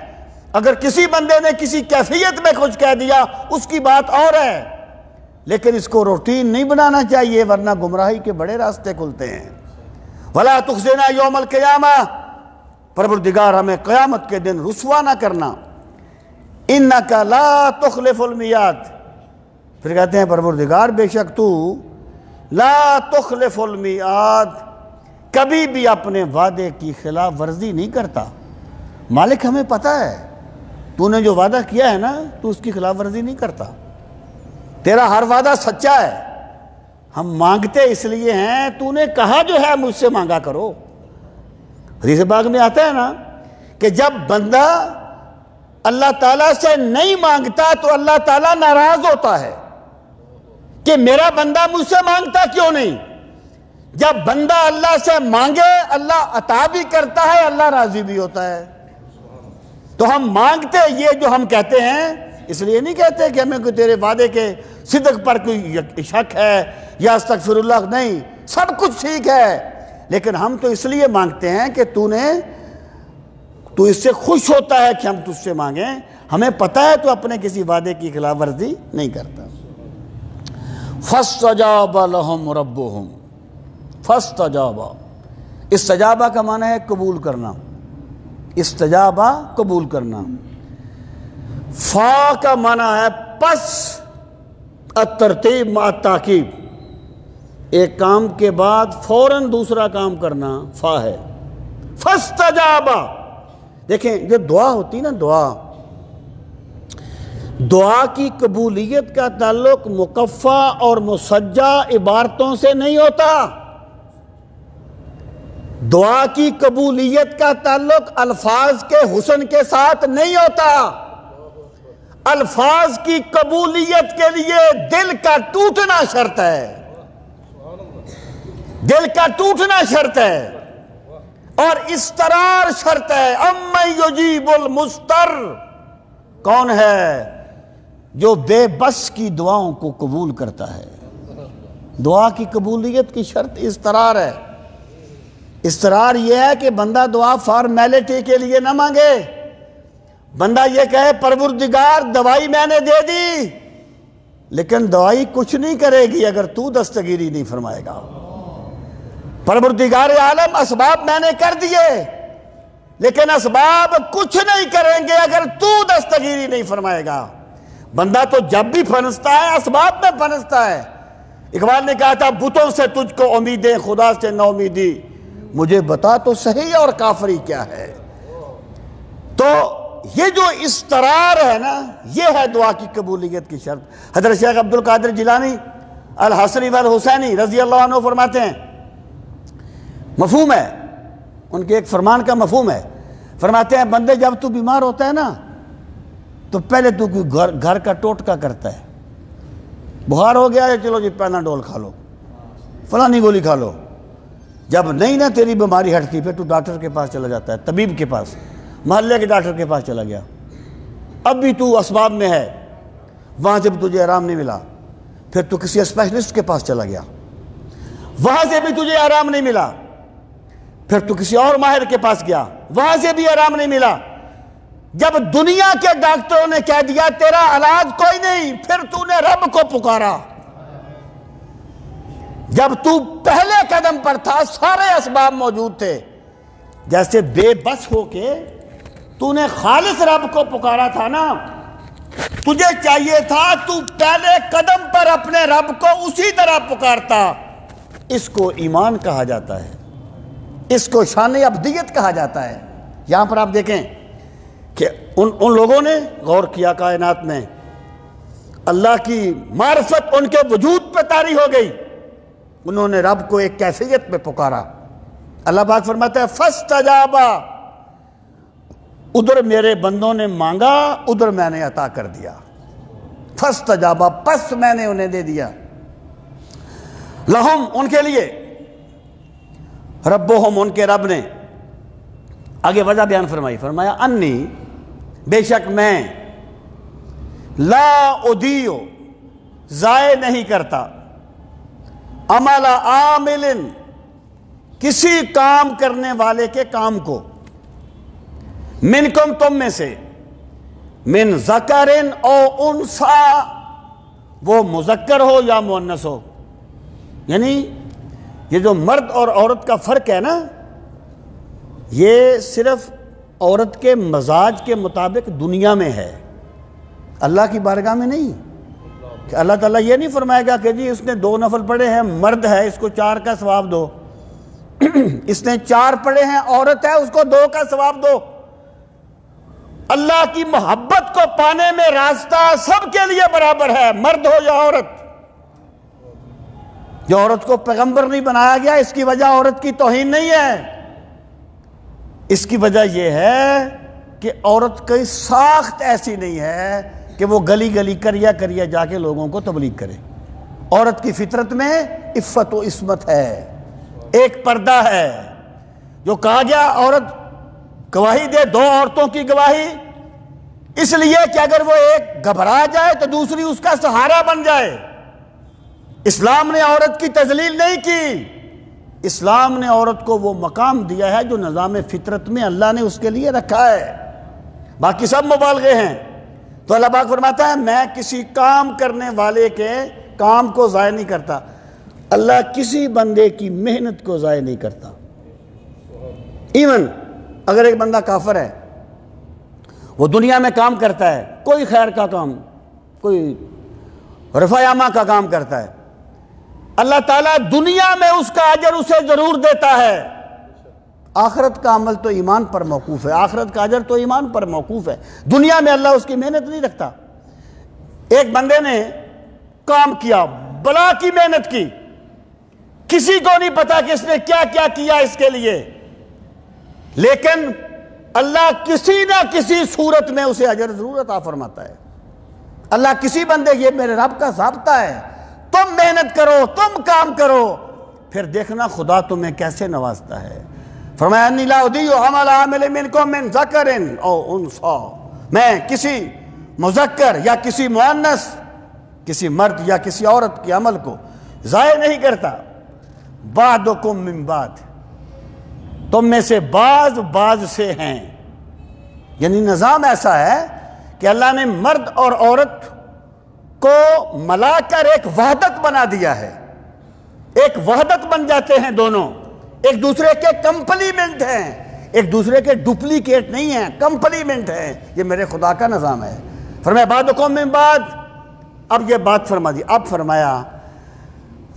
اگر کسی بندے نے کسی کیفیت میں کچھ کہہ دیا اس کی بات اور ہے، لیکن اس کو روٹین نہیں بنانا چاہیے، ورنہ گمراہی کے بڑے راستے کھلتے ہیں۔ وَلَا تُخْزِنَا يَوْمَ الْقِيَامَةِ، پروردگار ہمیں قیامت کے دن رسوا نہ کرنا۔ إِنَّكَ لَا تُخْلِفُ الْمِيعَادَ، پھر کہتے ہیں پروردگار بے شک تو لا تخلف المیعاد، کبھی بھی اپنے وعدے کی خلاف ورزی نہیں کرتا۔ مالک ہمیں پتہ ہے تو نے جو وعدہ کیا ہے نا تو اس کی خلاف ورزی نہیں کرتا، تیرا ہر وعدہ سچا ہے۔ ہم مانگتے اس لیے ہیں تو نے کہا جو ہے مجھ سے مانگا کرو۔ حدیث پاک میں آتا ہے نا کہ جب بندہ اللہ تعالیٰ سے نہیں مانگتا تو اللہ تعالیٰ ناراض ہوتا ہے کہ میرا بندہ مجھ سے مانگتا کیوں نہیں۔ جب بندہ اللہ سے مانگے اللہ عطا بھی کرتا ہے، اللہ راضی بھی ہوتا ہے۔ تو ہم مانگتے یہ جو ہم کہتے ہیں اس لیے نہیں کہتے کہ ہمیں کوئی تیرے وعدے کے صدق پر کوئی شک ہے یا استغفر اللہ، نہیں، سب کچھ ٹھیک ہے، لیکن ہم تو اس لیے مانگتے ہیں کہ تو اس سے خوش ہوتا ہے کہ ہم تجھ سے مانگیں، ہمیں پتہ ہے تو اپنے کسی وعدے کی خلاف ورزی نہیں کرتا۔ فَاسْتَجَابَ لَهُمْ رَبُّهُمْ، فَاسْتَجَابَ، استجابہ کا معنی ہے قبول کرنا، استجابہ قبول کرنا، فا کا معنی ہے پس، الترتیب مع التاکید، ایک کام کے بعد فوراً دوسرا کام کرنا فا ہے۔ فَاسْتَجَابَ، دیکھیں یہ دعا ہوتی نا، دعا کی قبولیت کا تعلق مکفہ اور مسجع عبارتوں سے نہیں ہوتا۔ دعا کی قبولیت کا تعلق الفاظ کے حسن کے ساتھ نہیں ہوتا. الفاظ کی قبولیت کے لیے دل کا ٹوٹنا شرط ہے. دل کا ٹوٹنا شرط ہے اور استرار شرط ہے. امن یجیب المضطر، کون ہے جو بے بس کی دعاؤں کو قبول کرتا ہے. دعا کی قبولیت کی شرط استرار ہے. استرار یہ ہے کہ بندہ دعا فارمیلٹی کے لیے نہ مانگے. بندہ یہ کہے پروردگار دوائی میں نے دے دی، لیکن دوائی کچھ نہیں کرے گی اگر تو دستگیری نہیں فرمائے گا. پروردگار عالم اسباب میں نے کر دیے، لیکن اسباب کچھ نہیں کریں گے اگر تو دستگیری نہیں فرمائے گا. بندہ تو جب بھی پھنستا ہے اسباب میں پھنستا ہے. اقبال نے کہا تھا بتوں سے تجھ کو امیدیں، خدا سے نا امیدی، مجھے بتا تو صحیح اور کافری کیا ہے. تو یہ جو استرار ہے نا، یہ ہے دعا کی قبولیت کی شرط. حضرت شیخ عبد القادر جیلانی الحسنی والحسینی رضی اللہ عنہ فرماتے ہیں، مفہوم ہے ان کے ایک فرمان کا مفہوم ہے. فرماتے ہیں بندے جب تو بیمار ہوتا ہے نا تو پہلے تو گھر کا ٹوٹکا کرتا ہے. بخار ہو گیا ہے، چلو جی پیناڈول کھا لو، فلانی گولی کھا لو. جب نہیں نا تیری بیماری ہٹتی پھر تو ڈاکٹر کے پاس چلا جاتا ہے، طبیب کے پاس، محلے کے ڈاکٹر کے پاس چلا گیا. اب بھی تو اسباب میں ہے، وہاں جب تجھے آرام نہیں ملا پھر تو کسی اسپیشلسٹ کے پاس چلا گیا، وہاں سے بھی تجھے آرام نہیں ملا پھر تو کسی اور ماہر کے پاس گیا، وہاں سے بھی آرام نہیں ملا. جب دنیا کے ڈاکٹروں نے کہہ دیا تیرا علاج کوئی نہیں، پھر تو نے رب کو پکارا. جب تو پہلے قدم پر تھا سارے اسباب موجود تھے، جیسے بے بس ہو کے تو نے خالص رب کو پکارا تھا نا. تجھے چاہیے تھا تو پہلے قدم پر اپنے رب کو اسی طرح پکارتا. اس کو ایمان کہا جاتا ہے، اس کو شان ابدیت کہا جاتا ہے. یہاں پر آپ دیکھیں کہ ان لوگوں نے غور کیا کائنات میں، اللہ کی معرفت ان کے وجود پہ طاری ہو گئی. انہوں نے رب کو ایک کیفیت میں پکارا. اللہ پاک فرماتا ہے فاستجابا، ادھر میرے بندوں نے مانگا، ادھر میں نے عطا کر دیا. فاستجابا، پس میں نے انہیں دے دیا. لہم، ان کے لیے، ربہم، ان کے رب نے. آگے وجہ بیان فرمائی، فرمایا انی، بے شک میں، لا اضیع، ضائع نہیں کرتا، عمل عامل، کسی کام کرنے والے کے کام کو، منکم، تم میں سے، من ذکر او انثی، وہ مذکر ہو یا مؤنث ہو. یعنی یہ جو مرد اور عورت کا فرق ہے نا، یہ صرف عورت کے مزاج کے مطابق دنیا میں ہے، اللہ کی بارگاہ میں نہیں. کہ اللہ تعالیٰ یہ نہیں فرمائے گا کہ جی اس نے 2 نفل پڑھے ہیں، مرد ہے، اس کو 4 کا ثواب دو. اس نے 4 پڑھے ہیں، عورت ہے، اس کو 2 کا ثواب دو. اللہ کی محبت کو پانے میں راستہ سب کے لیے برابر ہے، مرد ہو یا عورت. جو عورت کو پیغمبر نہیں بنایا گیا اس کی وجہ عورت کی توہین نہیں ہے، اس کی وجہ یہ ہے کہ عورت کی ساخت ایسی نہیں ہے کہ وہ گلی گلی کریا کریا جا کے لوگوں کو تبلیغ کرے. عورت کی فطرت میں عفت و عصمت ہے، ایک پردہ ہے. جو کہا گیا عورت گواہی دے 2 عورتوں کی گواہی، اس لیے کہ اگر وہ ایک گھبرا جائے تو دوسری اس کا سہارا بن جائے. اسلام نے عورت کی تذلیل نہیں کی، اسلام نے عورت کو وہ مقام دیا ہے جو نظام فطرت میں اللہ نے اس کے لیے رکھا ہے. باقی سب مبالغے ہیں. تو اللہ پاک فرماتا ہے میں کسی کام کرنے والے کے کام کو ضائع نہیں کرتا. اللہ کسی بندے کی محنت کو ضائع نہیں کرتا. ایون اگر ایک بندہ کافر ہے، وہ دنیا میں کام کرتا ہے، کوئی خیر کا کام، کوئی رفع عامہ کا کام کرتا ہے، اللہ تعالیٰ دنیا میں اس کا اجر اسے ضرور دیتا ہے. آخرت کا عمل تو ایمان پر موقوف ہے، آخرت کا اجر تو ایمان پر موقوف ہے. دنیا میں اللہ اس کی محنت نہیں رکھتا. ایک بندے نے کام کیا، بلا کی محنت کی، کسی کو نہیں پتا کہ اس نے کیا کیا کیا اس کے لیے، لیکن اللہ کسی نہ کسی صورت میں اسے اجر ضرور عطا فرماتا ہے۔ اللہ کسی بندے، یہ میرے رب کا ضابطہ ہے، تم محنت کرو، تم کام کرو، پھر دیکھنا خدا تمہیں کیسے نوازتا ہے۔ فرمایا انی لا اضیع عمل عامل منکم من ذکر او انثی، میں کسی مذکر یا کسی مؤنث، کسی مرد یا کسی عورت کے عمل کو ضائع نہیں کرتا۔ بعضکم من بعض، تم میں سے بعض سے ہیں، یعنی نظام ایسا ہے کہ اللہ نے مرد اور عورت کو ملا کر ایک وحدت بنا دیا ہے، ایک وحدت بن جاتے ہیں، دونوں ایک دوسرے کے کمپلیمنٹ ہیں، ایک دوسرے کے ڈپلیکیٹ نہیں ہیں، کمپلیمنٹ ہیں۔ یہ میرے خدا کا نظام ہے۔ فرمایا بعضکم من بعض، اب یہ بات فرما دی، اب فرمایا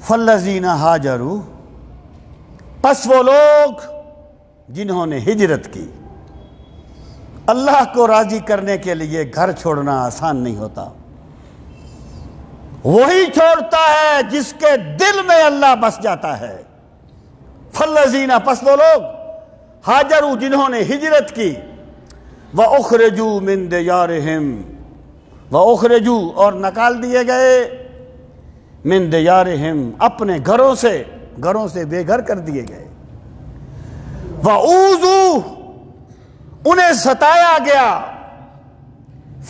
فالذین ہاجروا، پس وہ لوگ جنہوں نے ہجرت کی۔ اللہ کو راضی کرنے کے لیے گھر چھوڑنا آسان نہیں ہوتا، وہی چھوڑتا ہے جس کے دل میں اللہ بس جاتا ہے۔ فالذین، پس وہ لوگ ہاجروا جنہوں نے ہجرت کی، وَأُخْرِجُوا مِن دِيَارِهِمْ، وَأُخْرِجُوا اور نکال دیے گئے، مِن دِيَارِهِمْ اپنے گھروں سے بے گھر کر دیے گئے، وَأُوذُوا انہیں ستایا گیا،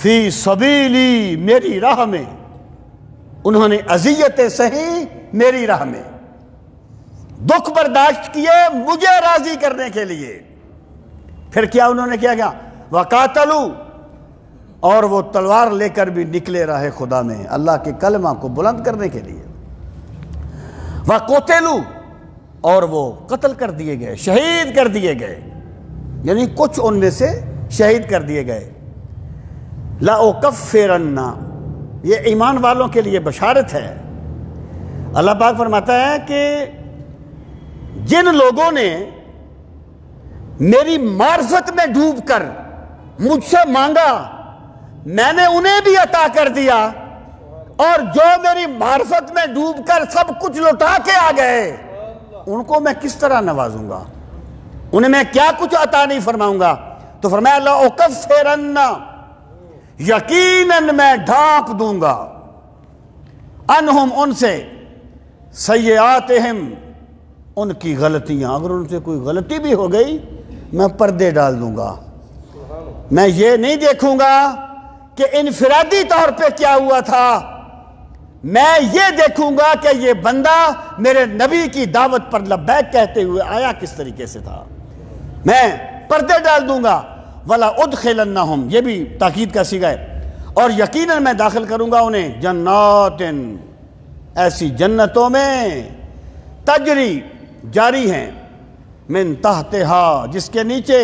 فی سبیلی میری راہ میں، انہوں نے اذیتیں سہی میری راہ میں، دکھ برداشت کیے مجھے راضی کرنے کے لیے۔ پھر کیا انہوں نے کیا وَقَاتَلُوا اور وہ تلوار لے کر بھی نکلے راہ خدا میں اللہ کے کلمہ کو بلند کرنے کے لیے، وَقُتِلُوا اور وہ قتل کر دیے گئے، شہید کر دیے گئے، یعنی کچھ ان میں سے شہید کر دیے گئے۔ لَأُكَفِّرَنَّ یہ ایمان والوں کے لیے بشارت ہے۔ اللہ پاک فرماتا ہے کہ جن لوگوں نے میری معرفت میں ڈوب کر مجھ سے مانگا، میں نے انہیں بھی عطا کر دیا، اور جو میری معرفت میں ڈوب کر سب کچھ لوٹا کے آ گئے، ان کو میں کس طرح نوازوں گا، انہیں میں کیا کچھ عطا نہیں فرماؤں گا۔ تو فرمایا لَأُكَفِّرَنَّ یقیناً میں ڈھانپ دوں گا، انہم ان سے، سیئاتہم ان کی غلطیاں، اگر ان سے کوئی غلطی بھی ہو گئی میں پردے ڈال دوں گا، میں یہ نہیں دیکھوں گا کہ انفرادی طور پہ کیا ہوا تھا، میں یہ دیکھوں گا کہ یہ بندہ میرے نبی کی دعوت پر لبیک کہتے ہوئے آیا کس طریقے سے تھا، میں پردے ڈال دوں گا۔ وَلَا أُدْخِلَنَّهُمْ یہ بھی تاکید کا صیغہ ہے، اور یقیناً میں داخل کروں گا انہیں جنات ایسی جنتوں میں، تجری جاری ہیں، من تحتہا جس کے نیچے،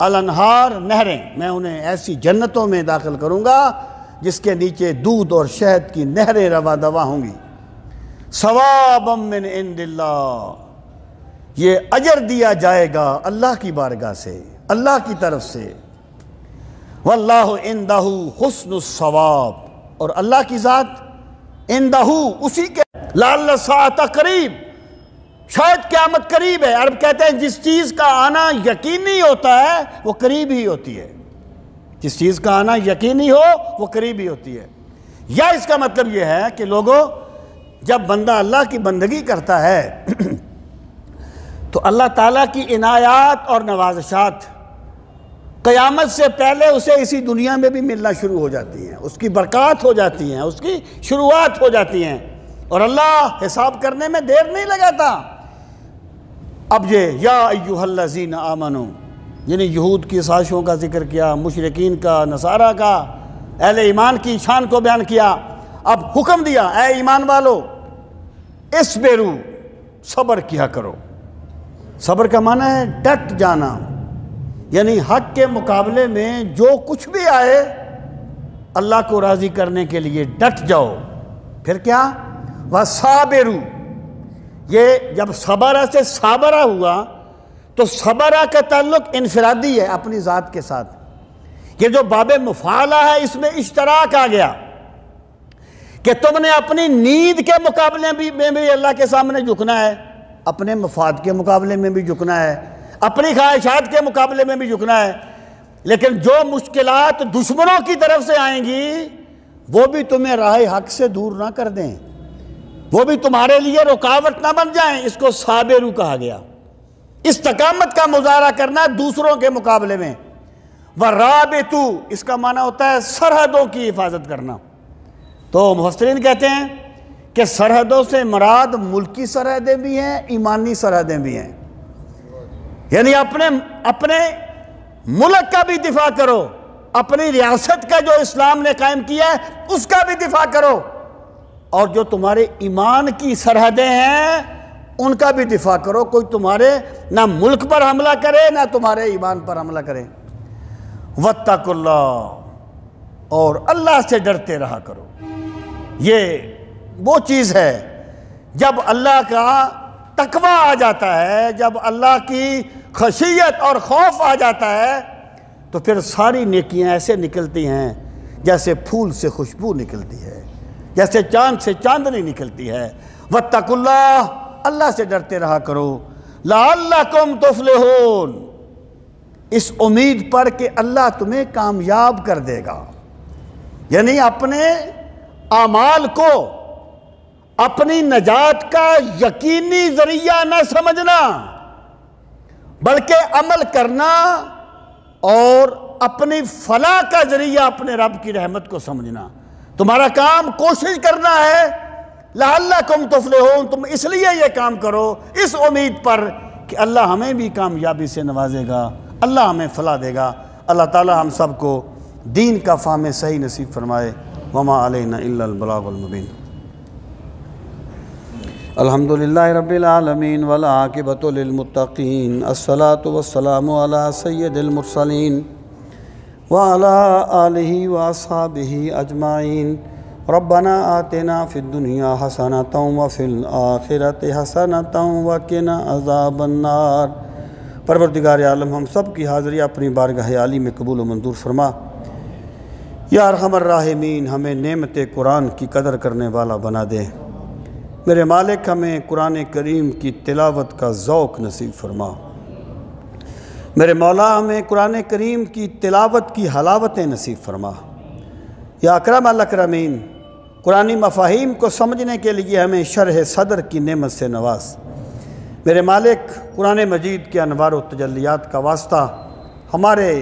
الانہار نہریں، میں انہیں ایسی جنتوں میں داخل کروں گا جس کے نیچے دودھ اور شہد کی نہریں روا دوا ہوں گی، ثوابا من عند اللہ یہ اجر دیا جائے گا اللہ کی بارگاہ سے، اللہ کی طرف سے، واللہ عندہ حسن الثواب اور اللہ کی ذات عندہ اسی کے، لعل الساعۃ قریب شاید قیامت قریب ہے۔ عرب کہتے ہیں جس چیز کا آنا یقینی ہوتا ہے وہ قریب ہی ہوتی ہے، جس چیز کا آنا یقینی ہو وہ قریب ہی ہوتی ہے۔ یا اس کا مطلب یہ ہے کہ لوگوں جب بندہ اللہ کی بندگی کرتا ہے تو اللہ تعالیٰ کی عنایات اور نوازشات قیامت سے پہلے اسے اسی دنیا میں بھی ملنا شروع ہو جاتی ہیں، اس کی برکات ہو جاتی ہیں، اس کی شروعات ہو جاتی ہیں، اور اللہ حساب کرنے میں دیر نہیں لگاتا۔ اب یہ یا ایھا الذین آمنوا یعنی یہود کی سازشوں کا ذکر کیا، مشرکین کا، نصارہ کا، اہل ایمان کی شان کو بیان کیا، اب حکم دیا اے ایمان والو اصبروا صبر کیا کرو۔ صبر کا معنی ہے ڈٹ جانا، یعنی حق کے مقابلے میں جو کچھ بھی آئے اللہ کو راضی کرنے کے لیے ڈٹ جاؤ۔ پھر کیا؟ وَصَابِرُوا یہ جب صبرہ سے صابرہ ہوا تو صبرہ کا تعلق انفرادی ہے اپنی ذات کے ساتھ، یہ جو باب مفعلہ ہے اس میں اشتراک آ گیا کہ تم نے اپنی نیند کے مقابلے میں بھی اللہ کے سامنے جھکنا ہے، اپنے مفاد کے مقابلے میں بھی جھکنا ہے، اپنی خواہشات کے مقابلے میں بھی جھکنا ہے، لیکن جو مشکلات دشمنوں کی طرف سے آئیں گی وہ بھی تمہیں راہ حق سے دور نہ کر دیں، وہ بھی تمہارے لیے رکاوٹ نہ بن جائیں۔ اس کو صابرو کہا گیا، استقامت کا مظاہرہ کرنا دوسروں کے مقابلے میں۔ ورابطو، اس کا معنی ہوتا ہے سرحدوں کی حفاظت کرنا۔ تو مفسرین کہتے ہیں کہ سرحدوں سے مراد ملکی سرحدیں بھی ہیں، ایمانی سرحدیں بھی ہیں، یعنی اپنے ملک کا بھی دفاع کرو، اپنی ریاست کا جو اسلام نے قائم کیا ہے اس کا بھی دفاع کرو، اور جو تمہارے ایمان کی سرحدیں ہیں ان کا بھی دفاع کرو۔ کوئی تمہارے نہ ملک پر حملہ کرے نہ تمہارے ایمان پر حملہ کرے۔ واتقوا اللہ، اور اللہ سے ڈرتے رہا کرو۔ یہ وہ چیز ہے جب اللہ کا تقوی آ جاتا ہے، جب اللہ کی خشیت اور خوف آ جاتا ہے تو پھر ساری نیکیاں ایسے نکلتی ہیں جیسے پھول سے خوشبو نکلتی ہے، جیسے چاند سے چاندنی نکلتی ہے۔ واتقوا اللہ، اللہ سے ڈرتے رہا کرو۔ لعلکم تفلحون، اس امید پر کہ اللہ تمہیں کامیاب کر دے گا، یعنی اپنے اعمال کو اپنی نجات کا یقینی ذریعہ نہ سمجھنا، بلکہ عمل کرنا اور اپنی فلاح کا ذریعہ اپنے رب کی رحمت کو سمجھنا۔ تمہارا کام کوشش کرنا ہے، لعلکم تفلحون، تم اس لیے یہ کام کرو اس امید پر کہ اللہ ہمیں بھی کامیابی سے نوازے گا، اللہ ہمیں فلاح دے گا۔ اللہ تعالی ہم سب کو دین کا فہم صحیح نصیب فرمائے۔ وما علینا الا البلاغ المبین۔ الحمدللہ رب العالمین والعاقبۃ للمتقین، الصلاۃ والسلام علی سید المرسلین وعلی آلہ واصحابہ اجمعین۔ ربنا آتنا فی الدنیا حسنۃ وفی الآخرۃ حسنۃ وقنا عذاب النار۔ پروردگار عالم ہم سب کی حاضری اپنی بارگاہ عالی میں قبول و منظور فرما۔ یا ارحم الراحمین، ہمیں نعمت قرآن کی قدر کرنے والا بنا دے۔ میرے مالک، ہمیں قرآن کریم کی تلاوت کا ذوق نصیب فرما۔ میرے مولا، ہمیں قرآن کریم کی تلاوت کی حلاوتیں نصیب فرما۔ یا اکرم الاکرمین، قرآنی مفاہیم کو سمجھنے کے لیے ہمیں شرح صدر کی نعمت سے نواز۔ میرے مالک، قرآن مجید کے انوار و تجلیات کا واسطہ ہمارے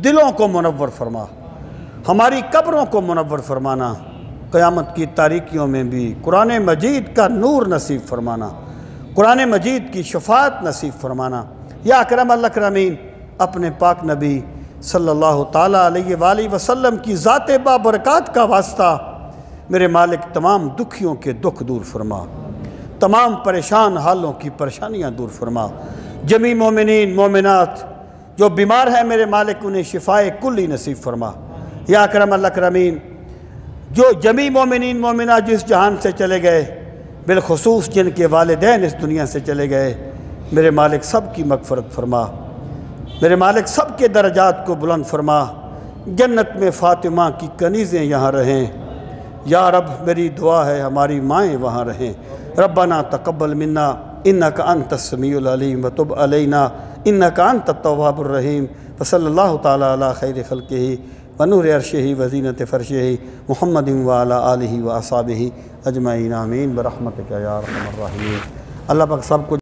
دلوں کو منور فرما، ہماری قبروں کو منور فرمانا، قیامت کی تاریکیوں میں بھی قرآن مجید کا نور نصیب فرمانا، قرآن مجید کی شفاعت نصیب فرمانا۔ یا اکرم الاکرمین، اپنے پاک نبی صلی اللہ تعالیٰ علیہ وآلہ وسلم کی ذات بابرکات کا واسطہ میرے مالک تمام دکھیوں کے دکھ دور فرما، تمام پریشان حالوں کی پریشانیاں دور فرما۔ جمیع مومنین مومنات جو بیمار ہیں میرے مالک انہیں شفائے کلی نصیب فرما۔ یا اکرم الاکرمین، جو جمیع مومنین مومنات جس جہان سے چلے گئے، بالخصوص جن کے والدین اس دنیا سے چلے گئے، میرے مالک سب کی مغفرت فرما، میرے مالک سب کے درجات کو بلند فرما۔ جنت میں فاطمہ کی کنیزیں یہاں رہیں۔ یا رب، میری دعا ہے ہماری مائیں وہاں رہیں۔ ربنا تقبل منا انک انت السمیع العلیم وتب علینا انک انت التواب الرحیم۔ وصلی اللہ تعالیٰ علی خیر خلقہ ونور عرشہ وزینت فرشہ محمد وعلی آلہ واصحابہ اجمعین، آمین برحمتک یا ارحم الراحمین۔ اللہ پاک سب کو